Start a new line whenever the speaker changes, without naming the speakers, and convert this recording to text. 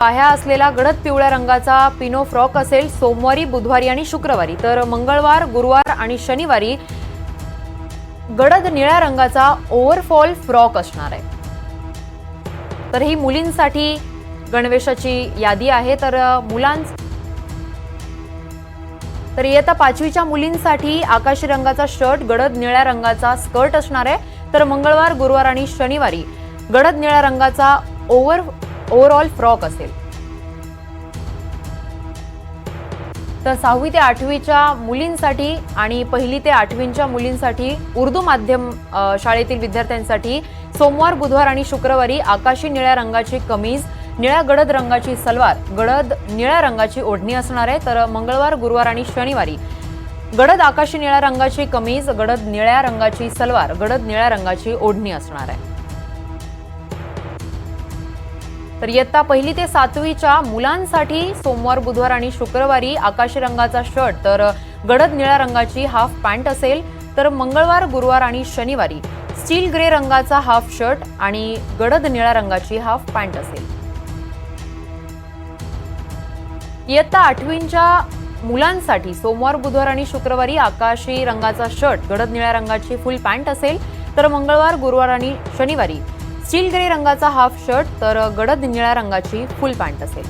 पाह्या असलेला गडद पिवळ्या रंगाचा पिनो फ्रॉक असेल सोमवारी, बुधवारी आणि शुक्रवारी, तर मंगळवार, गुरुवार आणि शनिवारी गडद निळ्या रंगाचा ओव्हरफॉल फ्रॉक असणार आहे। तर ही मुलींसाठी गणवेशाची यादी आहे। तर इयत्ता 5वीच्या मुलींसाठी आकाशी रंगाचा शर्ट, गडद निळ्या रंगाचा स्कर्ट असणार आहे। तर मंगळवार, गुरुवार आणि शनिवारी गडद निळ्या रंगाचा ओव्हरऑल फ्रॉक असेल। तर 6वी ते 8वीच्या मुलींसाठी आणि 1ली ते 8वीच्या मुलींसाठी उर्दू माध्यम शाळेतील विद्यार्थ्यांसाठी सोमवार, बुधवार आणि शुक्रवारी आकाशी निळ्या रंगाची कमीज, निळ्या गडद रंगाची सलवार, गडद निळ्या रंगाची ओढणी असणार आहे। तर मंगळवार, गुरुवार आणि शनिवारी गडद आकाशी निळ्या रंगाची कमीज, गडद निळ्या रंगाची सलवार, गडद निळ्या रंगाची ओढणी असणार आहे। तर इयत्ता 1ली ते 7वीच्या मुलांसाठी सोमवार, बुधवार आणि शुक्रवारी आकाशी रंगाचा शर्ट, तर गडद निळ्या रंगाची हाफ पॅन्ट असेल। तर मंगळवार, गुरुवार आणि शनिवारी स्टील ग्रे रंगाचा हाफ शर्ट आणि गडद निळ्या रंगाची हाफ पॅन्ट असेल। इयत्ता 8वीच्या मुलांसाठी सोमवार, बुधवार आणि शुक्रवारी आकाशी रंगाचा शर्ट, गडद निळ्या रंगाची फुल पॅन्ट असेल। तर मंगळवार, गुरुवार आणि शनिवारी स्टील ग्रे रंगाचा हाफ शर्ट, तर गडद निळ्या रंगाची फुल पॅन्ट असेल।